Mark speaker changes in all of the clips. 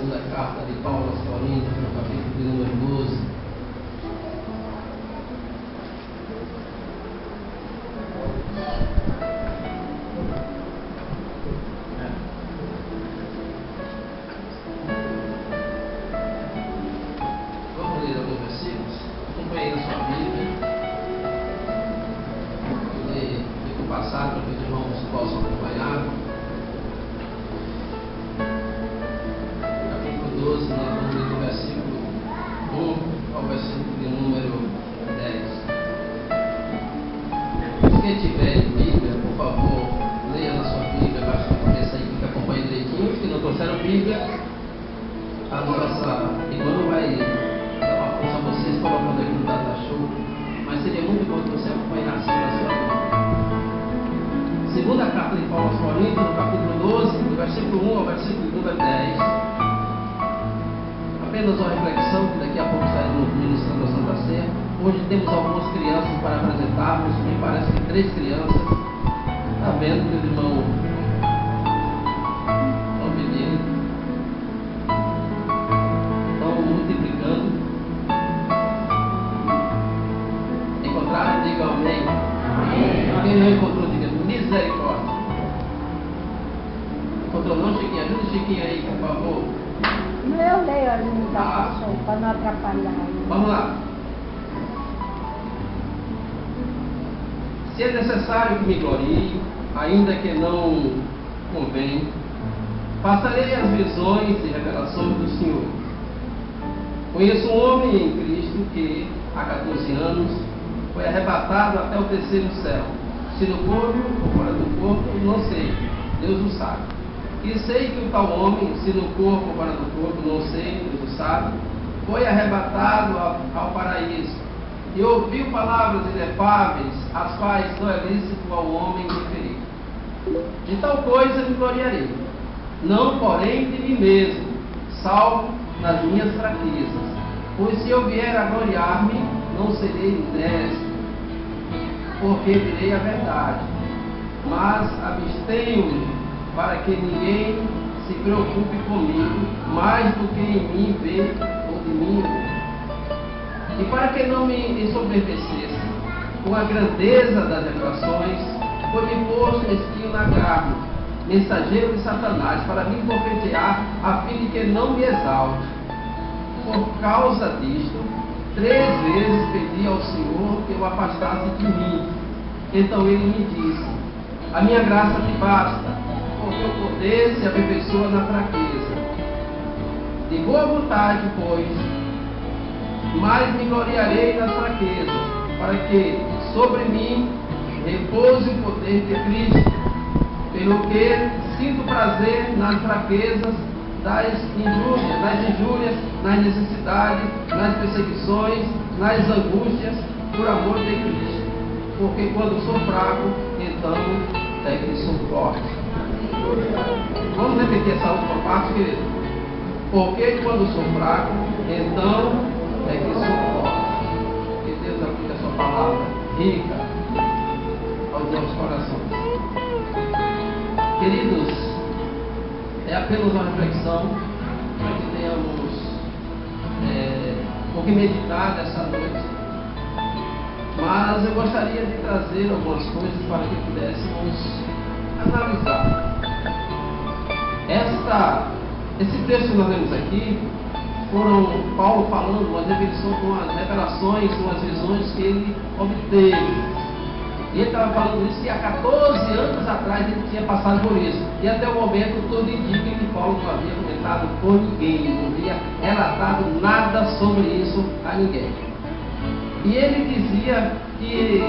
Speaker 1: segunda carta de Paulo aos Coríntios, no capítulo de número 12. Vamos ler alguns versículos? Acompanhe na sua Bíblia. Fico passado para que os irmãos possam acompanhar. Capítulo 12, nós vamos ler do versículo 1 ao versículo de número 10. Quem tiver Bíblia, por favor, leia na sua Bíblia, baixa a cabeça aí que acompanha direitinho. Os que não trouxeram Bíblia, a nossa irmã vai dar uma força a vocês colocando aqui no data show, mas seria muito bom que você acompanhasse na sua Bíblia. Segunda carta de Paulo aos Coríntios, no capítulo 12, do versículo 1 ao versículo número 10. Apenas uma reflexão, que daqui a pouco estaremos ministrando a Santa Ceia. Hoje temos algumas crianças para apresentarmos, me parece que 3 crianças. Está vendo que os irmãos estão pedindo, estão multiplicando. Encontraram? Digam amém. Quem não encontrou, diga misericórdia. Encontrou não, Chiquinho? Ajuda o Chiquinho aí, por favor.
Speaker 2: Eu leio ali no data show, para não atrapalhar.
Speaker 1: Vamos lá. Se é necessário que me glorie, ainda que não convém, passarei as visões e revelações do Senhor. Conheço um homem em Cristo que, há 14 anos, foi arrebatado até o terceiro céu. Se no corpo ou fora do corpo, não sei, Deus o sabe. E sei que o tal homem, se no corpo ou fora do corpo, não sei, Deus o sabe, foi arrebatado ao paraíso e ouviu palavras inefáveis, as quais não é lícito ao homem referir. De tal coisa me gloriarei, não porém de mim mesmo, salvo nas minhas fraquezas, pois se eu vier a gloriar-me, não serei honesto, porque direi a verdade, mas abstenho-me para que ninguém se preocupe comigo mais do que em mim vê ou de mim ouvir. E para que não me ensoberbecesse com a grandeza das revelações, foi-me posto espinho na carne, mensageiro de Satanás, para me bofetear, a fim de que não me exalte. Por causa disto, 3 vezes pedi ao Senhor que o afastasse de mim. Então ele me disse: a minha graça te basta, porque o poder se aperfeiçoa na fraqueza. De boa vontade, pois, mas me gloriarei nas fraquezas, para que sobre mim repouse o poder de Cristo, pelo que sinto prazer nas fraquezas, das injúrias, nas necessidades, nas perseguições, nas angústias, por amor de Cristo. Porque quando sou fraco, então é que sou forte. Vamos repetir essa última parte, querido? Porque quando sou fraco, então é que sou forte. Que Deus aplique a sua palavra rica aos nossos corações. Queridos, é apenas uma reflexão para que tenhamos o que meditar nessa noite. Mas eu gostaria de trazer algumas coisas para que pudéssemos analisar. Esse texto que nós vemos aqui foram Paulo falando umas revelações, umas visões que ele obteve. E ele estava falando isso que há 14 anos atrás ele tinha passado por isso. E até o momento tudo indica que Paulo não havia comentado com ninguém, não havia relatado nada sobre isso a ninguém. E ele dizia que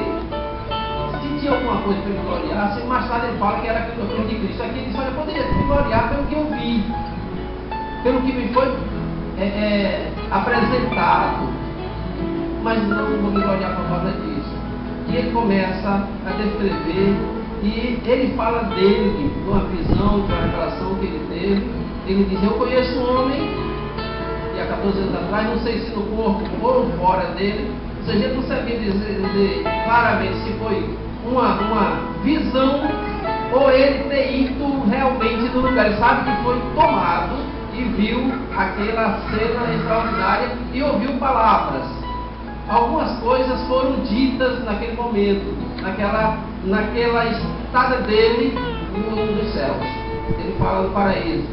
Speaker 1: se tinha alguma coisa para ele gloriar, mais tarde ele fala que era aquilo de Cristo. Aqui ele diz: olha, eu poderia me gloriar pelo que eu vi, pelo que me foi apresentado, mas não vou me gloriar por causa disso. E ele começa a descrever, e ele fala dele, de uma visão, de uma revelação que ele teve. Ele diz: eu conheço um homem, e há 14 anos atrás, não sei se no corpo ou fora dele, ou seja, ele não sabia dizer claramente se foi uma visão ou ele ter ido realmente no lugar. Ele sabe que foi tomado e viu aquela cena extraordinária e ouviu palavras. Algumas coisas foram ditas naquele momento, naquela estada dele nos céus. Ele fala do paraíso.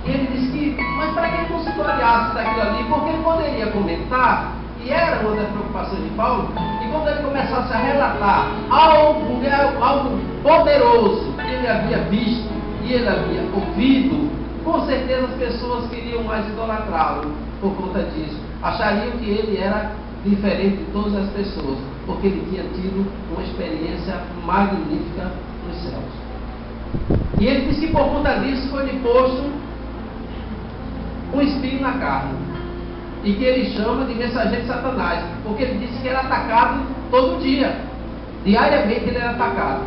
Speaker 1: Ele diz que, mas para que ele não se gloriasse daquilo ali? Porque ele poderia comentar, e era uma das preocupações de Paulo, e quando ele começasse a relatar algo poderoso que ele havia visto e ele havia ouvido, com certeza as pessoas queriam mais idolatrá-lo por conta disso. Achariam que ele era diferente de todas as pessoas, porque ele tinha tido uma experiência magnífica nos céus. E ele diz que por conta disso foi-lhe posto um espinho na carne, e que ele chama de mensageiro de Satanás, porque ele disse que era atacado todo dia, diariamente ele era atacado.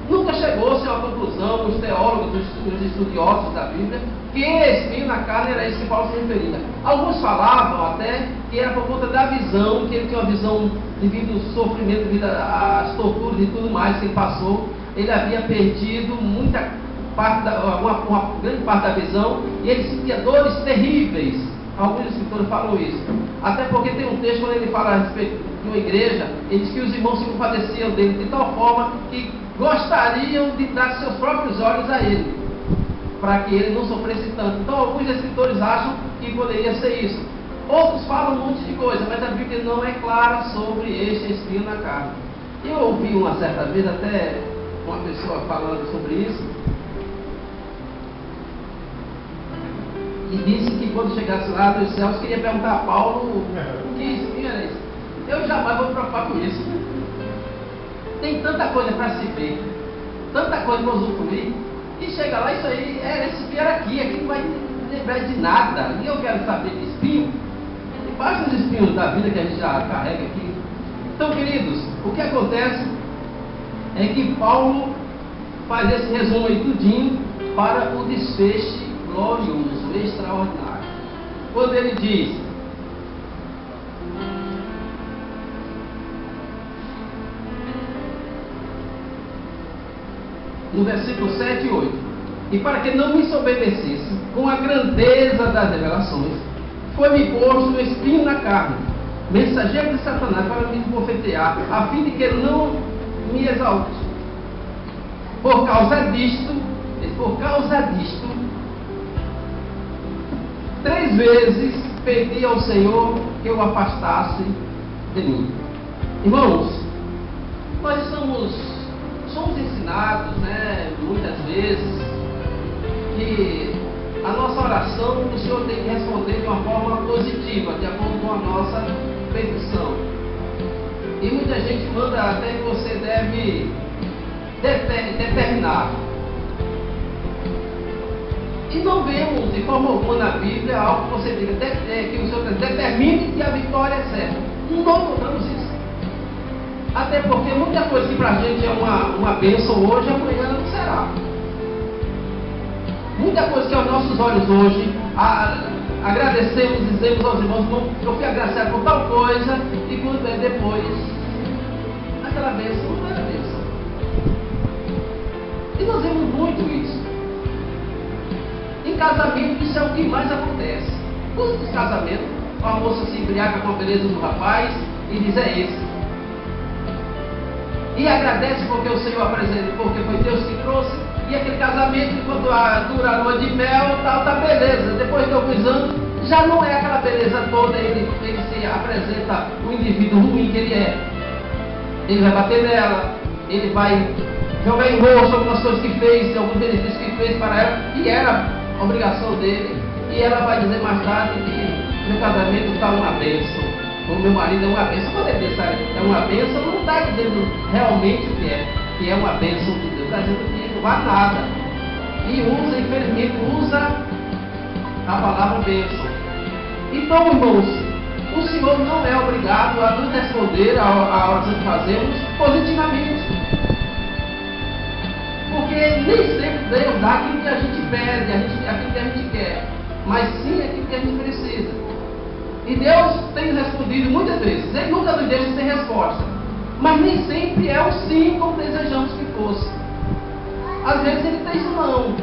Speaker 1: Nunca chegou-se a uma conclusão, os teólogos, os estudiosos da Bíblia, que espinho na carne era isso que Paulo se referia. Alguns falavam até que era por conta da visão, que ele tinha uma visão devido ao sofrimento, devido às torturas e tudo mais que ele passou. Ele havia perdido muita parte uma grande parte da visão, e ele sentia dores terríveis. Alguns escritores falam isso. Até porque tem um texto quando ele fala a respeito de uma igreja, ele diz que os irmãos se compadeciam dele de tal forma que gostariam de dar seus próprios olhos a ele, para que ele não sofresse tanto. Então alguns escritores acham que poderia ser isso. Outros falam um monte de coisa, mas a Bíblia não é clara sobre este espinho na carne. Eu ouvi uma certa vez até uma pessoa falando sobre isso, e disse que quando chegasse lá dos céus queria perguntar a Paulo que espinho era esse. Eu jamais vou me preocupar com isso. Tem tanta coisa para se ver, tanta coisa para usufruir, e chega lá, isso aí, esse espinho era aqui não vai lembrar de nada, e eu quero saber de espinho. E basta os espinhos da vida que a gente já carrega aqui. Então, queridos, o que acontece é que Paulo faz esse resumo aí tudinho para o desfecho glorioso, extraordinário. Quando ele diz: no versículo 7 e 8: e para que não me soberbecesse com a grandeza das revelações, foi-me posto um espinho na carne, mensageiro de Satanás, para me bofetear, a fim de que não me exalte. Por causa disto, 3 vezes pedi ao Senhor que o afastasse de mim. Irmãos, nós somos ensinados, muitas vezes, que a nossa oração o Senhor tem que responder de uma forma positiva, de acordo com a nossa petição. E muita gente manda até que você deve determinar. E não vemos de forma alguma na Bíblia algo que você diga que o Senhor determine que a vitória é certa. Não encontramos isso. Até porque muita coisa que para a gente é uma bênção hoje, amanhã não será. Muita coisa que aos nossos olhos hoje agradecemos, dizemos aos irmãos: eu fui agraciado por tal coisa, e quando é depois, aquela bênção não era bênção. E nós vemos muito isso. Em casamento, isso é o que mais acontece. Quantos casamentos, a moça se embriaga com a beleza do rapaz e diz: é esse. E agradece porque o Senhor apresentou, porque foi Deus que trouxe. E aquele casamento, enquanto dura a lua de mel, tá beleza. Depois de alguns anos, já não é aquela beleza toda. Ele se apresenta o indivíduo ruim que ele é. Ele vai bater nela, ele vai jogar em rosto algumas coisas que fez, alguns benefícios que fez para ela, e era obrigação dele, e ela vai dizer mais tarde que meu casamento está uma bênção, o meu marido é uma bênção. Quando ele diz é uma bênção, não está dizendo realmente o que é uma bênção de Deus, está dizendo que não vale nada, e infelizmente usa a palavra bênção. Então, irmãos, o Senhor não é obrigado a nos responder a oração que fazemos positivamente, porque nem sempre Deus dá aquilo que a gente pede, aquilo que a gente quer, mas sim aquilo que a gente precisa. E Deus tem respondido muitas vezes. Ele nunca nos deixa sem resposta, mas nem sempre é o sim como desejamos que fosse. Às vezes Ele diz não.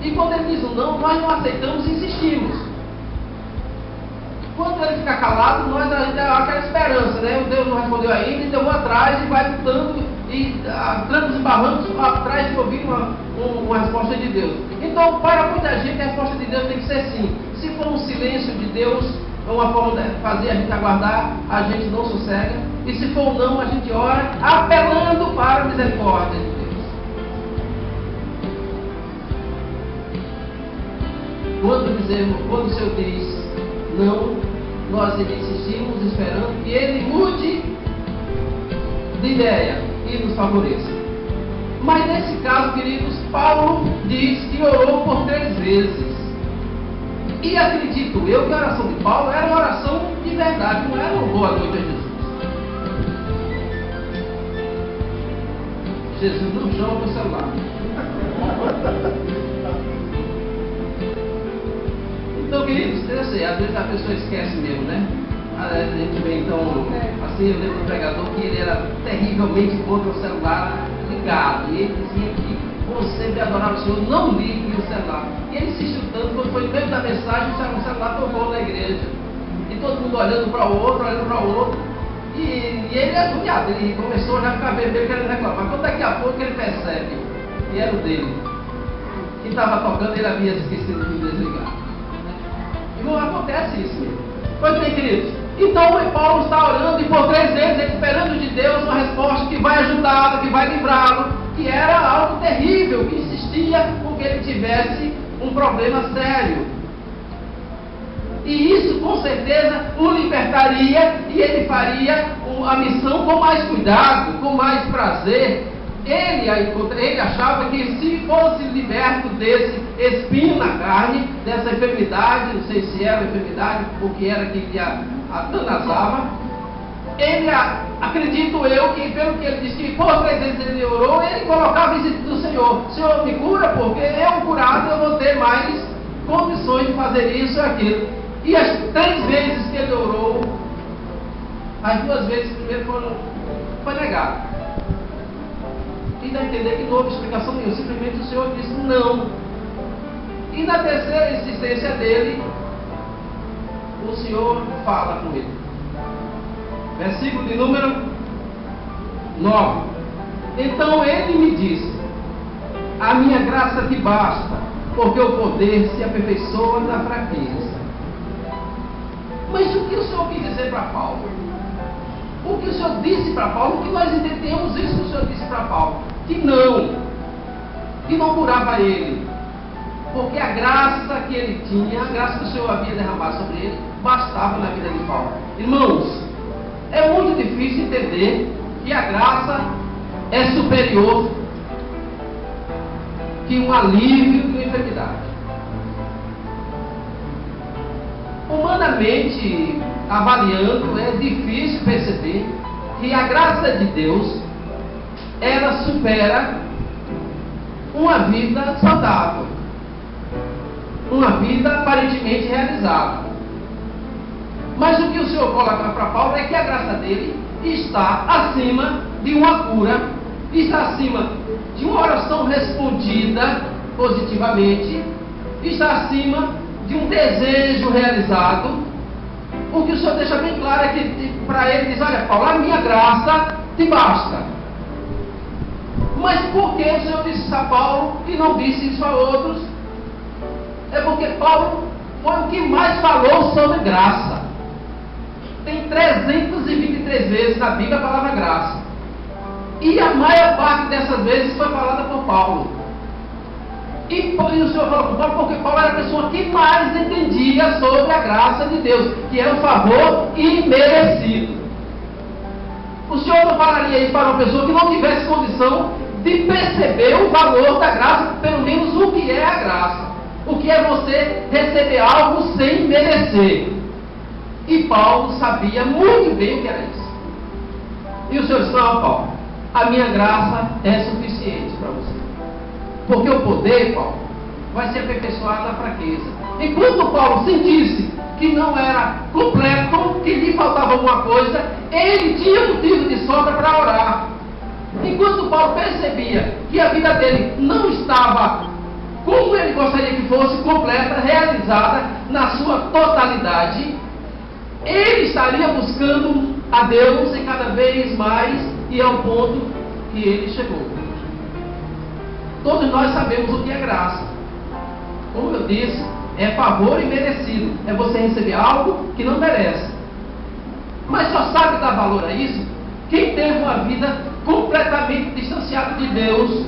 Speaker 1: E quando ele diz um não, nós não aceitamos e insistimos. Quando ele fica calado, nós ainda temos aquela esperança, né? O Deus não respondeu ainda, então eu vou atrás e vai lutando e trancos e barrancos atrás de ouvir uma resposta de Deus. Então, para muita gente, a resposta de Deus tem que ser sim. Se for um silêncio de Deus, é uma forma de fazer a gente aguardar, a gente não sossega. E se for um não, a gente ora apelando para a misericórdia de Deus. Quando o Senhor diz não, nós insistimos esperando que Ele mude de ideia e nos favoreça. Mas nesse caso, queridos, Paulo diz que orou por 3 vezes. E acredito eu que a oração de Paulo era uma oração de verdade, não era uma boa noite a Jesus. Jesus não chama o celular. Então, queridos, eu sei, às vezes a pessoa esquece mesmo, né? A gente vê então, assim, eu lembro do pregador que ele era terrivelmente contra o celular ligado. E ele dizia que você deve adorar o Senhor, não ligue o celular. E ele insistiu tanto, quando foi no meio da mensagem, o celular tocou na igreja. E todo mundo olhando para o outro. E ele é agoniado, ele começou já a ficar vermelho querendo reclamar. Quando daqui a pouco ele percebe que era o dele, que estava tocando, ele havia esquecido de desligar. Irmão, acontece isso mesmo. Pois bem, queridos, então o Paulo está orando e por 3 vezes ele esperando de Deus uma resposta que vai ajudá-lo, que vai livrá-lo, que era algo terrível, que insistia com que ele tivesse um problema sério. E isso com certeza o libertaria e ele faria a missão com mais cuidado, com mais prazer. Ele achava que se fosse liberto desse espinho na carne, dessa enfermidade, não sei se era uma enfermidade, o que era que lhe atanazava, ele, acredito eu, que pelo que ele disse que por 3 vezes ele orou, ele colocava isso do Senhor: Senhor, me cura, porque eu curado eu vou ter mais condições de fazer isso e aquilo. E as 3 vezes que ele orou, as 2 vezes primeiro foi negado. E dá a entender que não houve explicação nenhuma, simplesmente o Senhor disse não. E na terceira insistência dele, o Senhor fala com ele. Versículo de número 9. Então ele me disse: a minha graça te basta, porque o poder se aperfeiçoa na fraqueza. Mas o que o Senhor quis dizer para Paulo? O que o Senhor disse para Paulo? O que nós entendemos isso que o Senhor disse para Paulo? Que não curava ele, porque a graça que ele tinha, a graça que o Senhor havia derramado sobre ele, bastava na vida de Paulo. Irmãos, é muito difícil entender que a graça é superior que um alívio de uma enfermidade. Humanamente avaliando, é difícil perceber que a graça de Deus, ela supera uma vida saudável, uma vida aparentemente realizada. Mas o que o Senhor coloca para Paulo é que a graça dele está acima de uma cura, está acima de uma oração respondida positivamente, está acima de um desejo realizado. O que o Senhor deixa bem claro é que para ele diz: olha, Paulo, a minha graça te basta. Mas por que o Senhor disse isso a Paulo e não disse isso a outros? É porque Paulo foi o que mais falou sobre graça. Tem 323 vezes na Bíblia a palavra graça. E a maior parte dessas vezes foi falada por Paulo. E o Senhor falou com Paulo porque Paulo era a pessoa que mais entendia sobre a graça de Deus, que é um favor imerecido. O Senhor não falaria isso para uma pessoa que não tivesse condição de perceber o valor da graça, pelo menos o que é a graça. O que é você receber algo sem merecer. E Paulo sabia muito bem o que era isso. E o Senhor disse: não, Paulo, a minha graça é suficiente para você. Porque o poder, Paulo, vai se aperfeiçoar na fraqueza. Enquanto Paulo sentisse que não era completo, que lhe faltava alguma coisa, ele tinha motivo de sobra para orar. Enquanto Paulo percebia que a vida dele não estava como ele gostaria fosse completa, realizada na sua totalidade, ele estaria buscando a Deus e cada vez mais, e ao ponto que ele chegou. Todos nós sabemos o que é graça. Como eu disse, é favor imerecido. É você receber algo que não merece. Mas só sabe dar valor a isso quem teve uma vida completamente distanciada de Deus,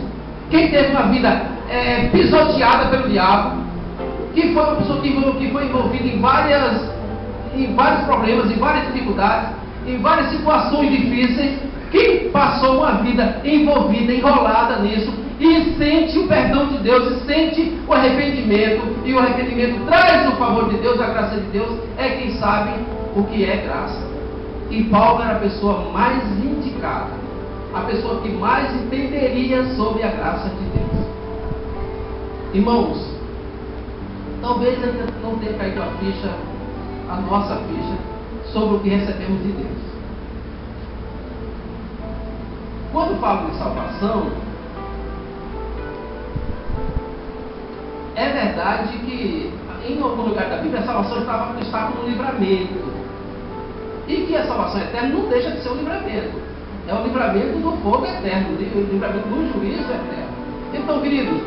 Speaker 1: quem teve uma vida pisoteada pelo diabo, que foi uma pessoa que foi envolvida em vários problemas, em várias dificuldades, em várias situações difíceis, que passou uma vida envolvida, enrolada nisso, e sente o perdão de Deus, e sente o arrependimento, e o arrependimento traz o favor de Deus, a graça de Deus, é quem sabe o que é graça. E Paulo era a pessoa mais indicada, a pessoa que mais entenderia sobre a graça de Deus. Irmãos, talvez ainda não tenha caído a nossa ficha, sobre o que recebemos de Deus. Quando falo de salvação, é verdade que em algum lugar da Bíblia a salvação estava no livramento. E que a salvação eterna não deixa de ser um livramento. É o livramento do fogo eterno, o livramento do juízo eterno. Então, queridos,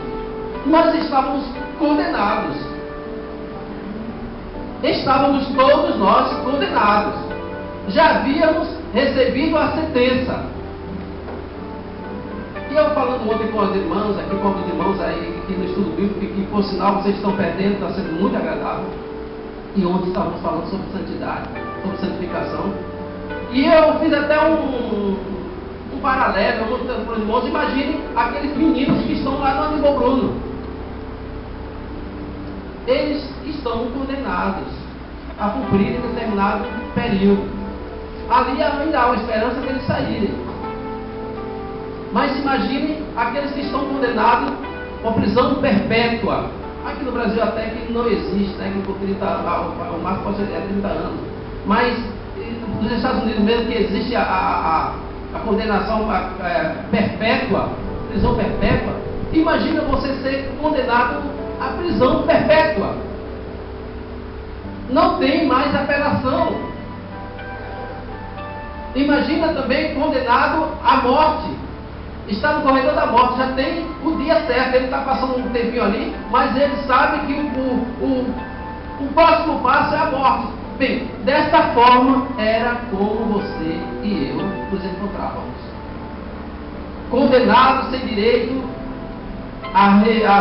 Speaker 1: nós estávamos condenados. Estávamos todos nós condenados. Já havíamos recebido a sentença. E eu falando ontem com as irmãs, aqui com alguns irmãos aí, aqui no estudo bíblico, que por sinal vocês estão perdendo, está sendo muito agradável. E ontem estávamos falando sobre santidade, sobre santificação. E eu fiz até um paralelo, mostrando para os irmãos, imaginem aqueles meninos que estão lá no Aníbal Bruno. Eles estão condenados a cumprir determinado período. Ali ainda há uma esperança de eles saírem. Mas imagine aqueles que estão condenados a prisão perpétua. Aqui no Brasil até que não existe, né? Que por 30, o máximo pode ser 30 anos. Mas nos Estados Unidos mesmo que existe a condenação perpétua, prisão perpétua. Imagina você ser condenado à prisão perpétua. Não tem mais apelação. Imagina também condenado à morte. Está no corredor da morte, já tem o dia certo, ele está passando um tempinho ali, mas ele sabe que o próximo passo é a morte. Bem, desta forma era como você e eu nos encontrávamos. Condenados sem direito a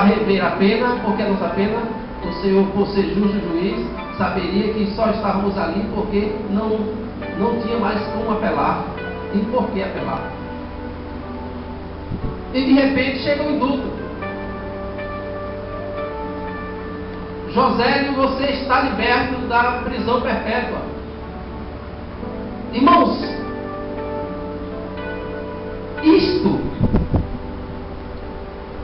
Speaker 1: rever a pena, porque a nossa pena, o Senhor, por ser justo juiz, saberia que só estávamos ali porque não tinha mais como apelar e por que apelar. E de repente chega o indulto. Josélio, você está liberto da prisão perpétua. Irmãos, isto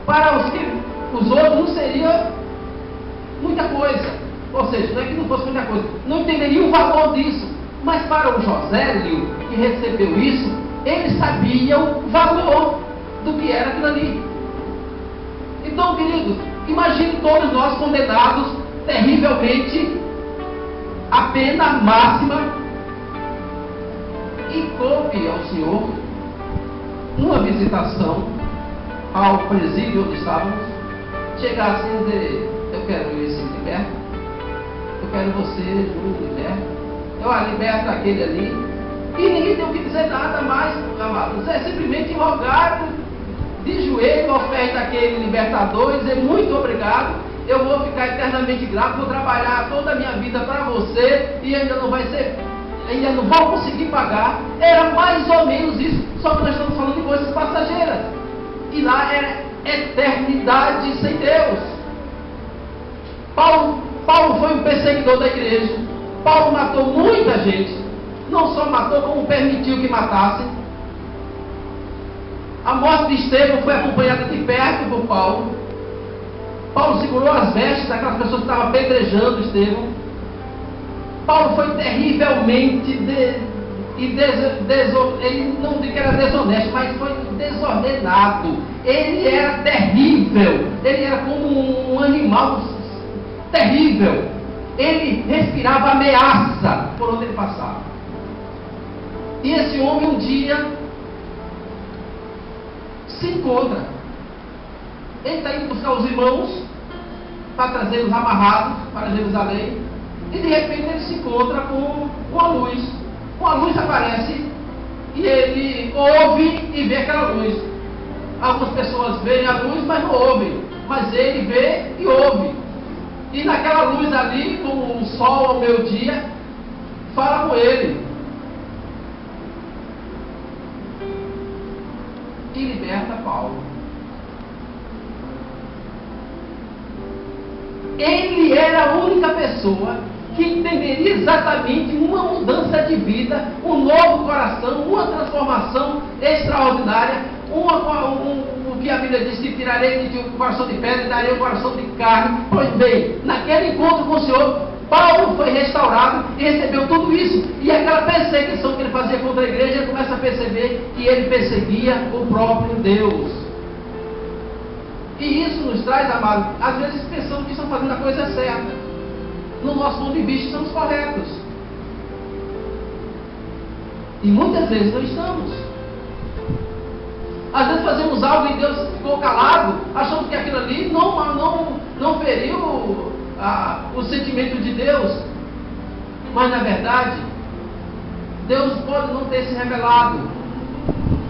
Speaker 1: para os outros não seria muita coisa. Ou seja, não é que não fosse muita coisa, não entenderia o valor disso. Mas para o Josélio, que recebeu isso, ele sabia o valor do que era aquilo ali. Então, queridos, imagine todos nós condenados terrivelmente à pena máxima, e coube ao Senhor, numa visitação ao presídio onde estávamos, chegar assim e dizer: eu quero esse liberto, eu quero você, Júnior, liberto, eu liberto aquele ali. E ninguém tem o que dizer nada mais, amados. É simplesmente rogar de joelho aos pés daquele libertador e dizer: muito obrigado, eu vou ficar eternamente grato, vou trabalhar toda a minha vida para você e ainda não vou conseguir pagar. Era mais ou menos isso, só que nós estamos falando de coisas passageiras. E lá era eternidade sem Deus. Paulo foi um perseguidor da igreja. Paulo matou muita gente. Não só matou, como permitiu que matassem. A morte de Estevão foi acompanhada de perto por Paulo. Paulo segurou as vestes daquelas pessoas que estavam apedrejando Estevão. Paulo foi terrivelmente ele não diz que era desonesto, mas foi desordenado. Ele era terrível. Ele era como um animal terrível. Ele respirava ameaça por onde ele passava. E esse homem um dia se encontra. Ele está indo buscar os irmãos para trazê-los amarrados para Jerusalém. E de repente ele se encontra com uma luz. Uma luz aparece e ele ouve e vê aquela luz. Algumas pessoas veem a luz, mas não ouvem. Mas ele vê e ouve. E naquela luz ali, como o sol ao meio-dia, fala com ele. E liberta Paulo. Ele era a única pessoa que entenderia exatamente uma mudança de vida, um novo coração, uma transformação extraordinária, o que a Bíblia diz que tirarei de um coração de pedra e darei um coração de carne. Pois bem, naquele encontro com o Senhor, Paulo foi restaurado e recebeu tudo isso. E aquela perseguição que ele fazia contra a igreja, ele começa a perceber que ele perseguia o próprio Deus. E isso nos traz, amado, às vezes pensamos que estamos fazendo a coisa certa. No nosso ponto de vista, estamos corretos. E muitas vezes não estamos. Às vezes fazemos algo e Deus ficou calado, achamos que aquilo ali não feriu o sentimento de Deus. Mas na verdade, Deus pode não ter se revelado.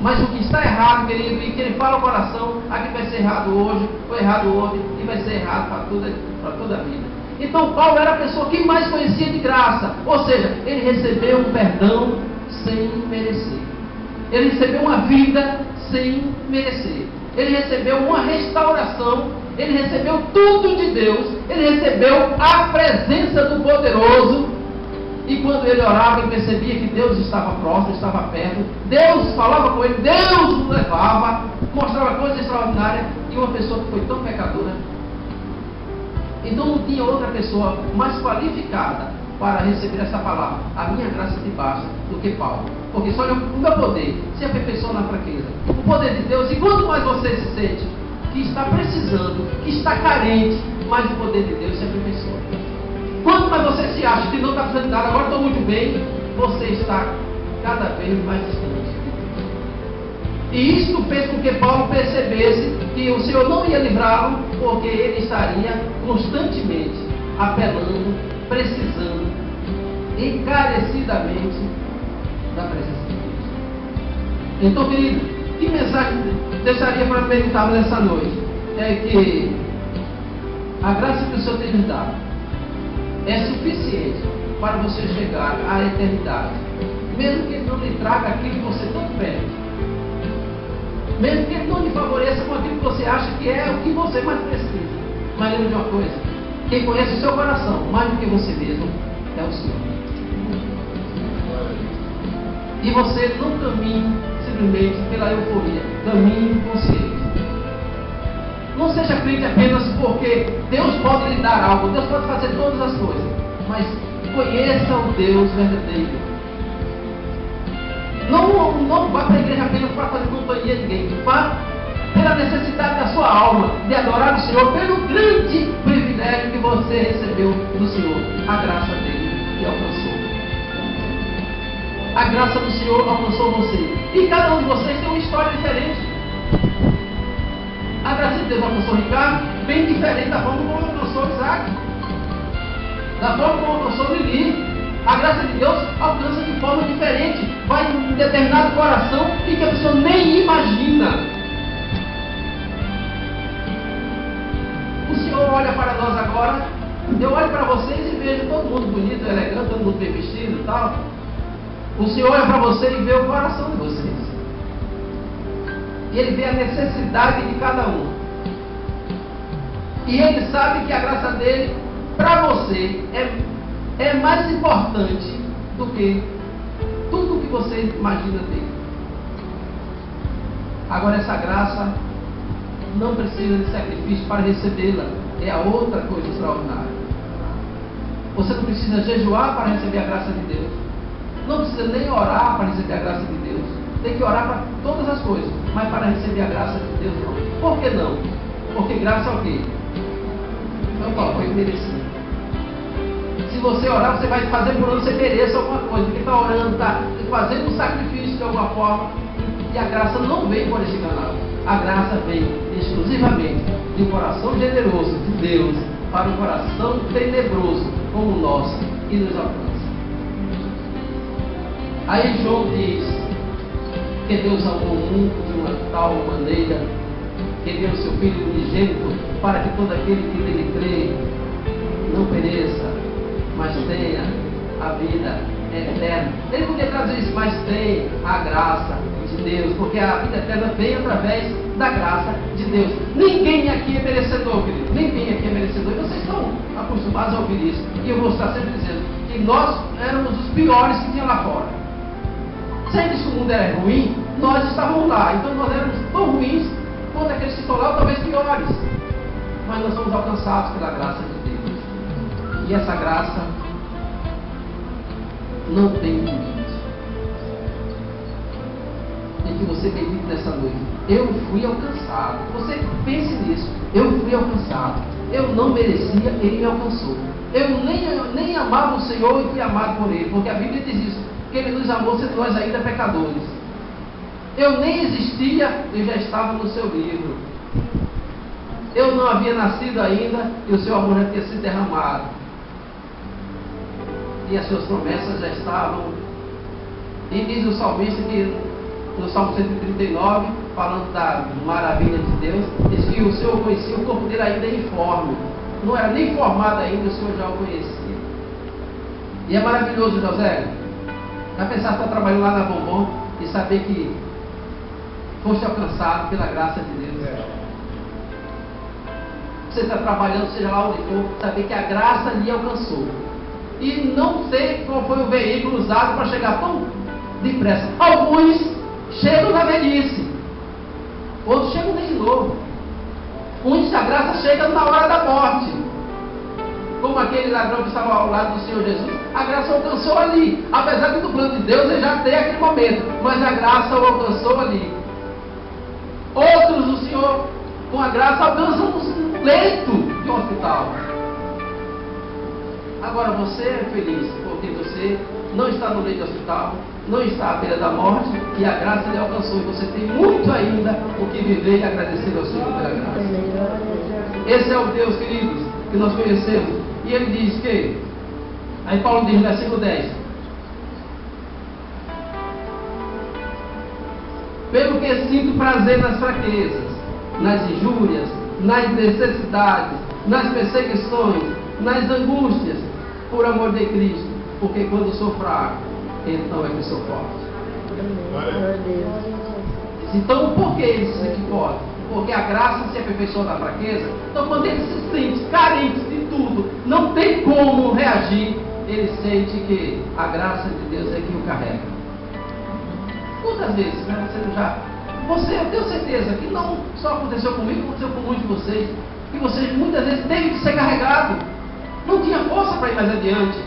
Speaker 1: Mas o que está errado, querido, e que ele fala ao coração, aqui vai ser errado hoje, foi errado ontem, e vai ser errado para toda a vida. Então Paulo era a pessoa que mais conhecia de graça, ou seja, ele recebeu um perdão sem merecer. Ele recebeu uma vida sem merecer. Ele recebeu uma restauração, ele recebeu tudo de Deus, ele recebeu a presença do poderoso. E quando ele orava, ele percebia que Deus estava próximo, estava perto, Deus falava com ele, Deus o levava, mostrava coisas extraordinárias. E uma pessoa que foi tão pecadora, então não tinha outra pessoa mais qualificada para receber essa palavra. A minha graça te basta, do que Paulo. Porque só o meu poder se aperfeiçoa na fraqueza. O poder de Deus, e quanto mais você se sente que está precisando, que está carente, mais o poder de Deus se aperfeiçoa. Quanto mais você se acha que não está precisando de nada, agora estou muito bem, você está cada vez mais distante. E isto fez com que Paulo percebesse que o Senhor não ia livrá-lo, porque ele estaria constantemente apelando, precisando, encarecidamente da presença de Deus. Então, querido, que mensagem deixaria para meditarmos nessa noite? É que a graça que o Senhor tem nos dado é suficiente para você chegar à eternidade, mesmo que Ele não lhe traga aquilo que você tanto pede, mesmo que Ele não lhe favoreça com aquilo que você acha que é o que você mais precisa. Mas lembre de uma coisa: quem conhece o seu coração mais do que você mesmo é o Senhor. E você não caminhe simplesmente pela euforia, caminhe consciente. Não seja crente apenas porque Deus pode lhe dar algo, Deus pode fazer todas as coisas, mas conheça o Deus verdadeiro. Não vá para a igreja apenas para fazer companhia de ninguém. Vá pela necessidade da sua alma de adorar o Senhor, pelo grande privilégio que você recebeu do Senhor, a graça dele que alcançou. A graça do Senhor alcançou você. E cada um de vocês tem uma história diferente. A graça de Deus alcançou Ricardo, bem diferente da forma como alcançou Isaac, da forma como alcançou Lili. A graça de Deus alcança de forma diferente, vai em um determinado coração e que a pessoa nem imagina. O Senhor olha para nós agora, eu olho para vocês e vejo todo mundo bonito, elegante, todo mundo bem vestido e tal. O Senhor olha para você e vê o coração de vocês. E Ele vê a necessidade de cada um. E Ele sabe que a graça dele, para você, é mais importante do que tudo que você imagina ter. Agora, essa graça não precisa de sacrifício para recebê-la. É a outra coisa extraordinária. Você não precisa jejuar para receber a graça de Deus. Não precisa nem orar para receber a graça de Deus. Tem que orar para todas as coisas, mas para receber a graça de Deus não. Por que não? Porque graça é o quê? Não foi merecido. Se você orar, você vai fazer por onde você mereça alguma coisa, porque está orando, está fazendo um sacrifício de alguma forma, e a graça não vem por esse canal. A graça vem exclusivamente de um coração generoso de Deus para um coração tenebroso como o nosso e nos alcança. Aí João diz que Deus amou o mundo de uma tal maneira que deu o seu Filho unigênito para que todo aquele que nele crê não pereça, mas tenha a vida eterna. Ele podia traduzir isso, mas tem a graça de Deus, porque a vida eterna vem através da graça de Deus. Ninguém aqui é merecedor, querido. Ninguém aqui é merecedor. E vocês estão acostumados a ouvir isso. E eu vou estar sempre dizendo que nós éramos os piores que tinha lá fora. Se a gente diz que o mundo era ruim, nós estávamos lá. Então nós éramos tão ruins quanto aqueles que estão lá, talvez piores. Mas nós somos alcançados pela graça de Deus. E essa graça não tem limite. E que você medite nessa noite. Eu fui alcançado. Você pense nisso. Eu fui alcançado. Eu não merecia, Ele me alcançou. Eu nem amava o Senhor e fui amado por Ele. Porque a Bíblia diz isso. Que Ele nos amou sendo nós ainda pecadores. Eu nem existia, eu já estava no seu livro. Eu não havia nascido ainda e o seu amor já tinha sido derramado. E as suas promessas já estavam. E diz o salmista que no Salmo 139, falando da maravilha de Deus, diz que o Senhor conhecia o corpo dele ainda informe. Não era nem formado ainda, o Senhor já o conhecia. E é maravilhoso, José. Já pensar que está trabalhando lá na Bombom e saber que foste alcançado pela graça de Deus. Você está trabalhando, seja lá onde for, saber que a graça lhe alcançou. E não sei qual foi o veículo usado para chegar tão depressa. Alguns chegam na velhice, outros chegam de novo. Uns a graça chega na hora da morte. Como aquele ladrão que estava ao lado do Senhor Jesus, a graça alcançou ali. Apesar que do plano de Deus ele já tem aquele momento, mas a graça o alcançou ali. Outros o Senhor, com a graça, alcançam no leito de um hospital. Agora você é feliz, porque você não está no leito de hospital, não está à beira da morte, e a graça lhe alcançou, e você tem muito ainda o que viver e agradecer ao Senhor pela graça. Esse é o Deus, queridos, que nós conhecemos. E ele diz que, aí Paulo diz no versículo 10, pelo que sinto prazer nas fraquezas, nas injúrias, nas necessidades, nas perseguições, nas angústias, por amor de Cristo, porque quando sou fraco, então é que sou forte. Então por que ele se sente forte? Porque a graça se aperfeiçoa na fraqueza. Então quando ele se sente carente de tudo, não tem como reagir, ele sente que a graça de Deus é que o carrega. Quantas vezes, né, eu tenho certeza que não só aconteceu comigo, aconteceu com muitos de vocês, que vocês muitas vezes teve que ser carregado, não tinha força para ir mais adiante.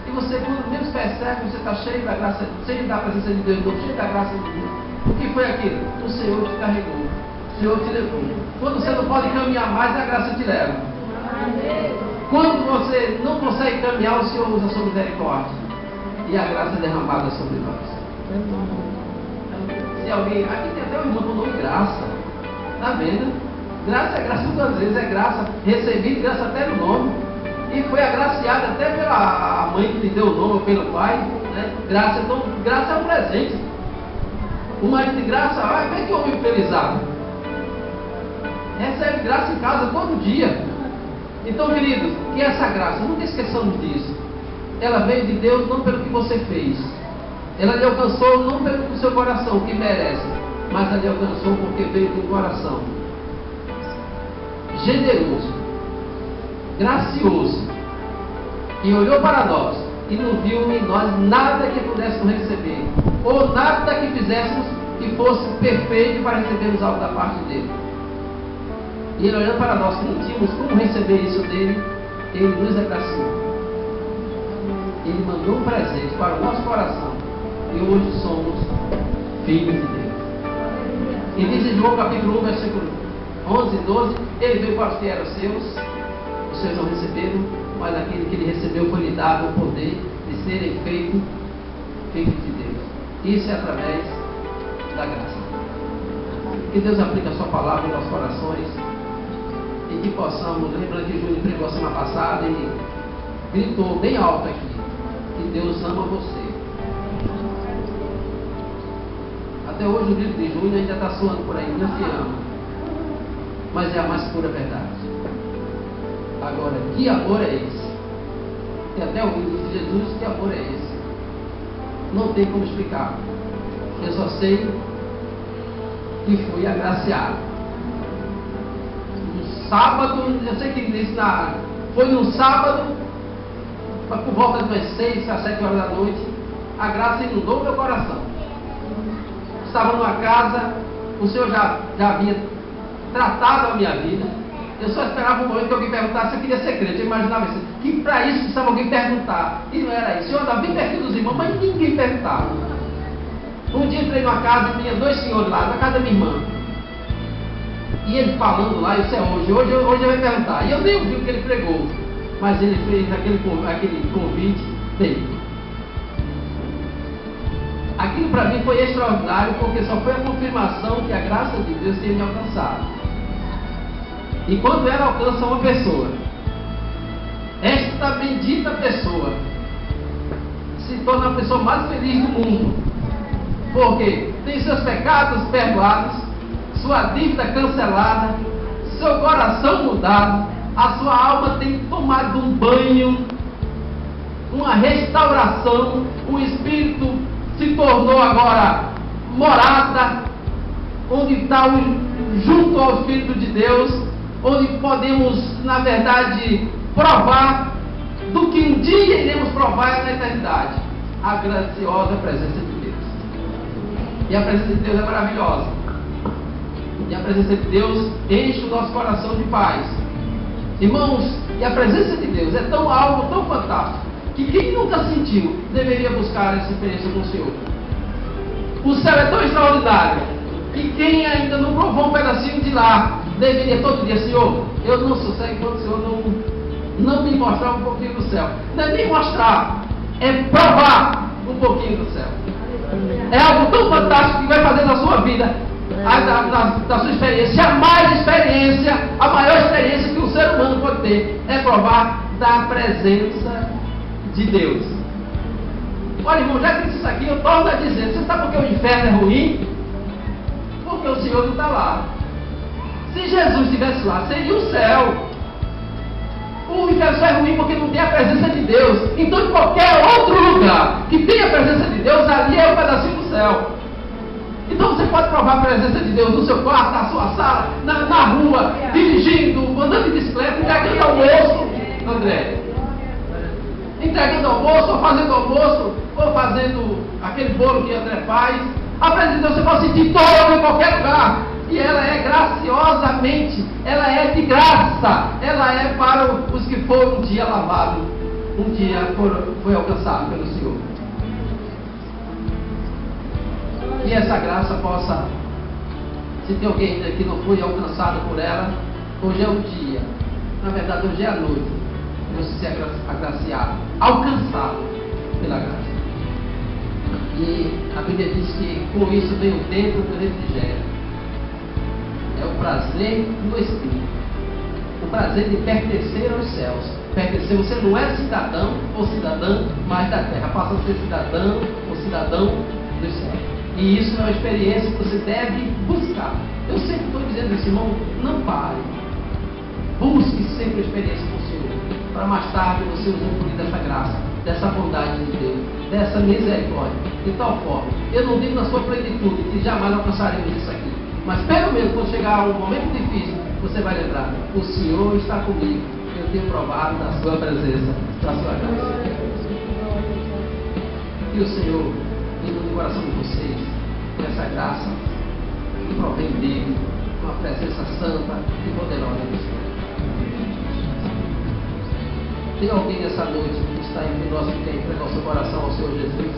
Speaker 1: E você, quando menos percebe, você está cheio da graça, cheio da presença de Deus, cheio da graça de Deus. O que foi aquilo? O Senhor te carregou, o Senhor te levou. Quando você não pode caminhar mais, a graça te leva. Quando você não consegue caminhar, o Senhor usa a sua misericórdia e a graça é derramada sobre nós. Se alguém, aqui tem até um irmão com o nome Graça, está vendo? Graça é graça duas vezes, é graça recebida, graça até no nome, e foi agraciada até pela mãe que lhe deu o nome, ou pelo pai, né? Graça, então, graça é um presente. O marido de graça, vai ver que homem felizado, recebe graça em casa todo dia. Então, queridos, que essa graça, nunca esqueçamos disso, ela veio de Deus não pelo que você fez, ela lhe alcançou não pelo seu coração que merece, mas ela lhe alcançou porque veio de um coração generoso, gracioso, que olhou para nós e não viu em nós nada que pudéssemos receber, ou nada que fizéssemos que fosse perfeito para recebermos algo da parte dele. E ele olhando para nós que não tínhamos como receber isso dele, ele nos agraciou. Ele mandou um presente para o nosso coração. E hoje somos filhos de Deus. E diz em João capítulo 1, versículo 11 e 12, ele veio para os que eram seus, os seus não receberam, mas aquele que ele recebeu foi lhe dado o poder de serem feitos de Deus. Isso é através da graça. Que Deus aplique a sua palavra em nossos corações e que possamos, lembrando que Júnior pregou a semana passada e gritou bem alto aqui, que Deus ama você. Até hoje o grito de Júnior ainda está soando por aí, Deus te ama, mas é a mais pura verdade. Agora, que amor é esse? E até o grito de Jesus, que amor é esse? Não tem como explicar. Eu só sei que fui agraciado. No sábado, eu sei que disse foi no sábado, por volta de umas 6 a 7 horas da noite, a graça inundou meu coração. Estava numa casa, o Senhor já havia tratado a minha vida. Eu só esperava um momento que alguém perguntasse se eu queria ser crente. Eu imaginava isso, que para isso precisava alguém perguntar. E não era isso. Eu andava bem perto dos irmãos, mas ninguém perguntava. Um dia entrei numa casa e tinha 2 senhores lá, na casa da minha irmã. E ele falando lá, isso é hoje ele vai perguntar. E eu nem ouvi o que ele pregou, mas ele fez aquele convite dele. Aquilo para mim foi extraordinário, porque só foi a confirmação que a graça de Deus tinha me alcançado. E quando ela alcança uma pessoa, esta bendita pessoa se torna a pessoa mais feliz do mundo, porque tem seus pecados perdoados, sua dívida cancelada, seu coração mudado, a sua alma tem tomado um banho, uma restauração, o Espírito se tornou agora morada, onde está junto ao Espírito de Deus, onde podemos, na verdade, provar do que um dia iremos provar na eternidade, a graciosa presença de Deus. E a presença de Deus é maravilhosa. E a presença de Deus enche o nosso coração de paz. Irmãos, e a presença de Deus é algo tão fantástico, que quem nunca sentiu deveria buscar essa experiência com o Senhor. O céu é tão extraordinário que quem ainda não provou um pedacinho de lá deveria todo dia, Senhor, eu não sossego enquanto o Senhor não me mostrar um pouquinho do céu. Não é nem mostrar, é provar um pouquinho do céu. É algo tão fantástico que vai fazer na sua vida, da sua experiência. A maior experiência que o ser humano pode ter é provar da presença de Deus. Olha, irmão, já que disse isso aqui, eu torno a dizer: você sabe por que o inferno é ruim? Porque o Senhor não está lá. Se Jesus estivesse lá, seria o céu. O inferno só é ruim porque não tem a presença de Deus. Então, em qualquer outro lugar que tenha a presença de Deus, ali é um pedacinho do céu. Então você pode provar a presença de Deus no seu quarto, na sua sala, na rua, dirigindo, andando de bicicleta, entregando almoço, André. Entregando almoço, ou fazendo almoço, ou fazendo aquele bolo que André faz. A presença de Deus você pode sentir todo em qualquer lugar. E ela é graciosamente, ela é de graça, ela é para os que foram um dia lavados, um dia foi alcançado pelo Senhor. E essa graça possa, se tem alguém que não foi alcançado por ela, hoje é o dia, na verdade hoje é a noite, você ser agraciado, alcançado pela graça. E a Bíblia diz que com isso vem o tempo do refrigério. É o prazer do Espírito, o prazer de pertencer aos céus. Pertencer, você não é cidadão ou cidadã mais da terra, passa a ser cidadão ou cidadão dos céus. E isso é uma experiência que você deve buscar. Eu sempre estou dizendo isso, irmão, não pare. Busque sempre a experiência com o Senhor, para mais tarde você usufruir dessa graça, dessa bondade de Deus, dessa misericórdia. De tal forma, eu não digo na sua plenitude que jamais alcançaremos isso aqui, mas pelo menos quando chegar um momento difícil, você vai lembrar: o Senhor está comigo, eu tenho provado da sua presença, da sua graça. Que o Senhor inunde o coração de vocês com essa graça que provém dele, com a presença santa e poderosa do Senhor. Tem alguém nessa noite que está entre nós que quer entregar o seu coração ao Senhor Jesus?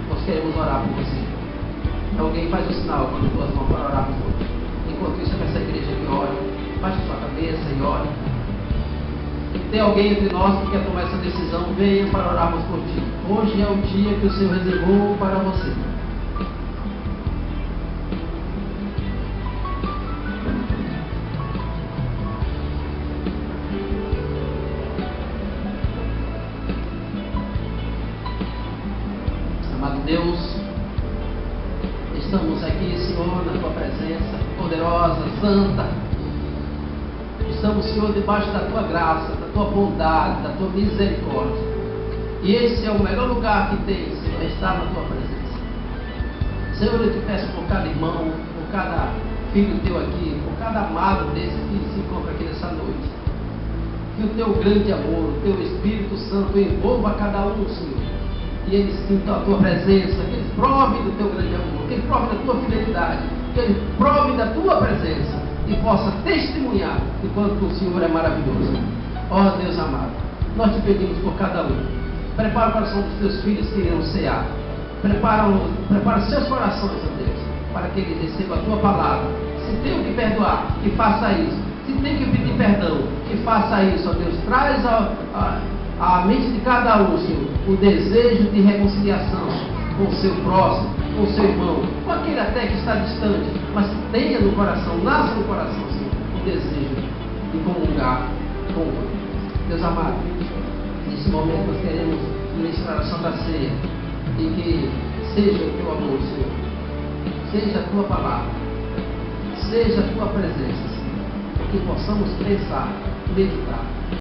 Speaker 1: Nós queremos orar por você. Alguém faz o sinal com as duas mãos para orar por você. Enquanto isso, essa igreja que ora, baixe sua cabeça e ore. tem alguém entre nós que quer tomar essa decisão, venha para orarmos por ti. Hoje é o dia que o Senhor reservou para você. Amado Deus, estamos aqui, Senhor, na tua presença poderosa, santa. Estamos, Senhor, debaixo da tua graça, da tua bondade, da tua misericórdia. E esse é o melhor lugar que tem, Senhor, é estar na tua presença. Senhor, eu te peço por cada irmão, por cada filho teu aqui, por cada amado desse que se encontra aqui nessa noite. Que o teu grande amor, o teu Espírito Santo envolva cada um, Senhor. E eles sintam a tua presença, que eles provem do teu grande amor, que eles provem da tua fidelidade, que eles provem da tua presença e possa testemunhar de quanto o Senhor é maravilhoso. Ó Deus amado, nós te pedimos por cada um. Prepara o coração dos teus filhos que irão cear. Prepara seus corações, ó Deus, para que eles recebam a tua palavra. Se tem o que perdoar, que faça isso. Se tem que pedir perdão, que faça isso, ó Deus. Traz à mente de cada um, Senhor, o desejo de reconciliação com o seu próximo, com o seu irmão, com aquele até que está distante, mas tenha no coração, nasça no coração, Senhor, o desejo de comungar com o outro. Deus amado, nesse momento nós queremos ministrar a Santa Ceia e que seja o teu amor, Senhor, seja a tua palavra, seja a tua presença, Senhor, que possamos pensar, meditar